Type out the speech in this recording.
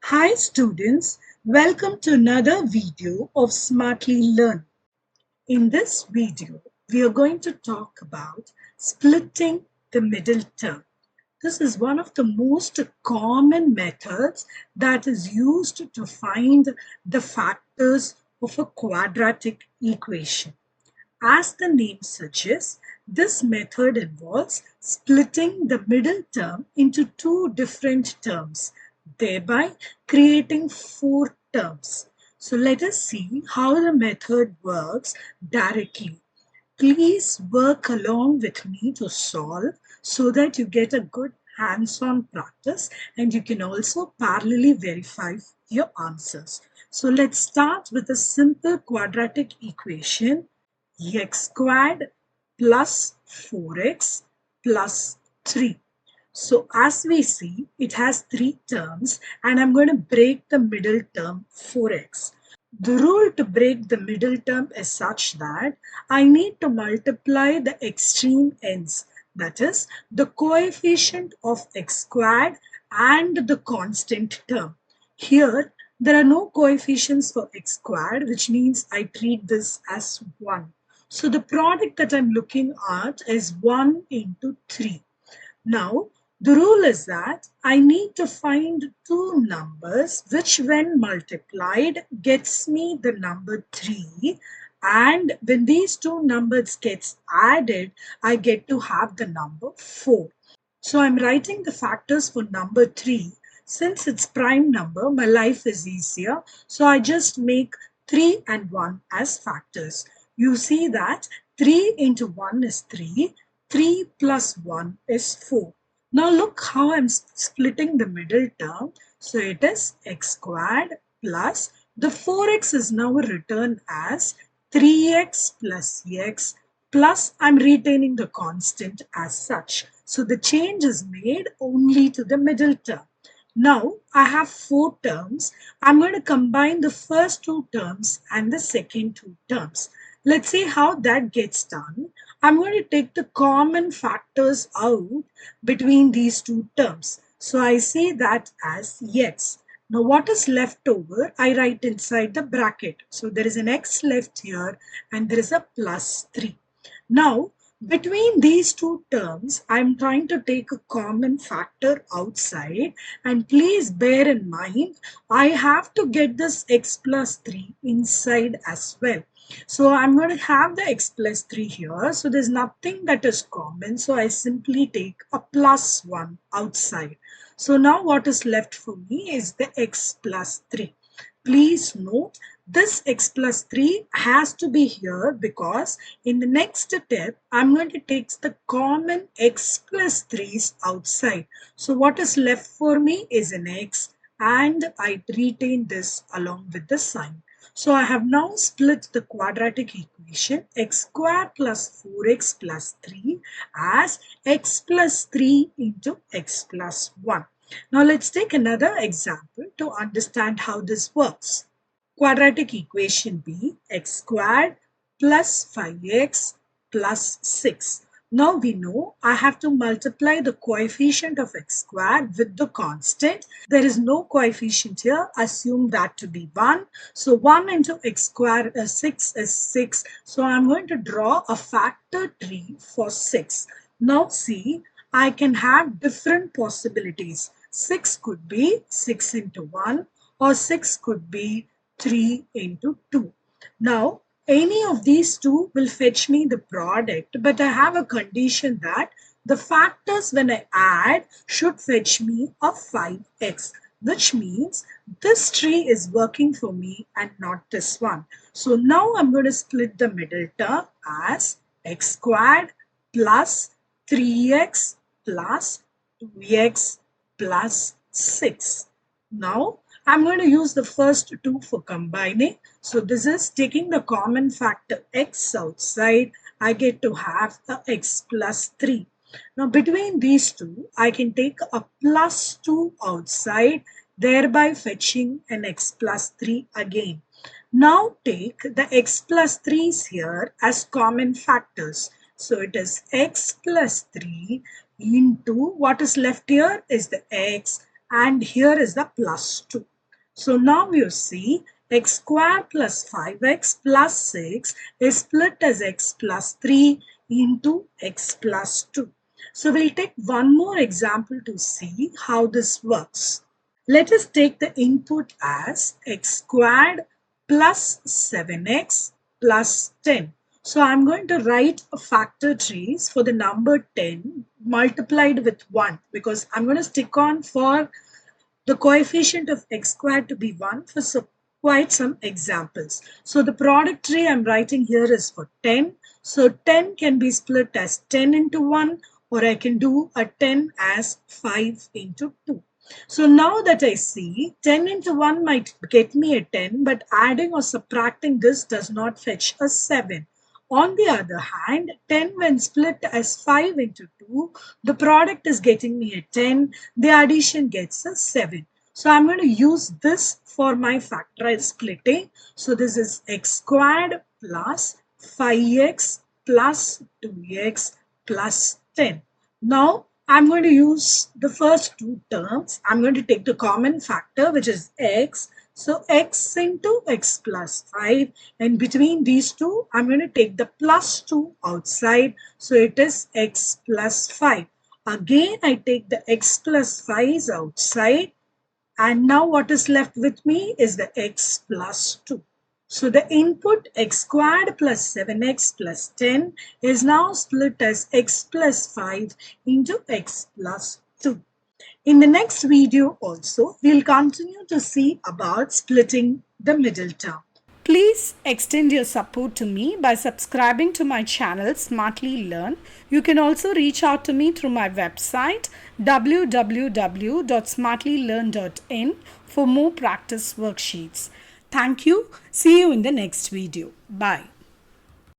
Hi students, welcome to another video of Smartly Learn. In this video, we are going to talk about splitting the middle term. This is one of the most common methods that is used to find the factors of a quadratic equation. As the name suggests, this method involves splitting the middle term into two different terms, thereby creating four terms. So let us see how the method works directly. Please work along with me to solve so that you get a good hands-on practice and you can also parallelly verify your answers. So let's start with a simple quadratic equation x squared plus 4x plus 3. So as we see, it has three terms and I'm going to break the middle term 4x. The rule to break the middle term is such that I need to multiply the extreme ends, that is, the coefficient of x squared and the constant term. Here, there are no coefficients for x squared, which means I treat this as 1. So the product that I'm looking at is 1 into 3. Now, the rule is that I need to find two numbers which when multiplied gets me the number 3, and when these two numbers gets added, I get to have the number 4. So I'm writing the factors for number 3. Since it's prime number, my life is easier. So I just make 3 and 1 as factors. You see that 3 into 1 is 3. 3 plus 1 is 4. Now look how I'm splitting the middle term. So it is x squared plus the 4x is now written as 3x plus x plus I'm retaining the constant as such. So the change is made only to the middle term. Now I have four terms. I'm going to combine the first two terms and the second two terms. Let's see how that gets done. I'm going to take the common factors out between these two terms. So I say that as x. Now what is left over, I write inside the bracket. So there is an x left here and there is a plus 3. Now, between these two terms, I'm trying to take a common factor outside, and please bear in mind, I have to get this x plus 3 inside as well. So I'm going to have the x plus 3 here. So there's nothing that is common. So I simply take a plus 1 outside. So now what is left for me is the x plus 3. Please note this x plus 3 has to be here because in the next step, I'm going to take the common x plus 3's outside. So what is left for me is an x and I retain this along with the sign. So I have now split the quadratic equation x squared plus 4x plus 3 as x plus 3 into x plus 1. Now let's take another example to understand how this works. Quadratic equation B, x squared plus 5x plus 6. Now we know I have to multiply the coefficient of x squared with the constant. There is no coefficient here. Assume that to be 1. So 1 into x squared is 6 is 6. So I'm going to draw a factor tree for 6. Now see, I can have different possibilities. 6 could be 6 into 1 or 6 could be 3 into 2. Now, any of these two will fetch me the product, but I have a condition that the factors when I add should fetch me a 5x, which means this tree is working for me and not this one. So now I'm going to split the middle term as x squared plus 3x plus 2x plus 6. Now I'm going to use the first two for combining. So this is taking the common factor x outside. I get to have the x plus 3. Now between these two, I can take a plus 2 outside, thereby fetching an x plus 3 again. Now take the x plus 3's here as common factors. So it is x plus 3 into what is left here is the x and here is the plus 2. So now you see x squared plus 5x plus 6 is split as x plus 3 into x plus 2. So we'll take one more example to see how this works. Let us take the input as x squared plus 7x plus 10. So I'm going to write a factor trees for the number 10 multiplied with 1 because I'm going to stick on for the coefficient of x squared to be 1 for quite some examples. So the product tree I'm writing here is for 10. So 10 can be split as 10 into 1, or I can do a 10 as 5 into 2. So now that I see 10 into 1 might get me a 10, but adding or subtracting this does not fetch a 7. On the other hand, 10 when split as 5 into 2, the product is getting me a 10, the addition gets a 7. So I'm going to use this for my factorized splitting. So this is x squared plus 5x plus 2x plus 10. Now I'm going to use the first two terms. I'm going to take the common factor, which is x. So x into x plus 5, and between these two I'm going to take the plus 2 outside, so it is x plus 5. Again I take the x plus 5 outside, and now what is left with me is the x plus 2. So the input x squared plus 7x plus 10 is now split as x plus 5 into x plus 2. In the next video also, we'll continue to see about splitting the middle term. Please extend your support to me by subscribing to my channel Smartly Learn. You can also reach out to me through my website www.smartlylearn.in for more practice worksheets. Thank you. See you in the next video. Bye.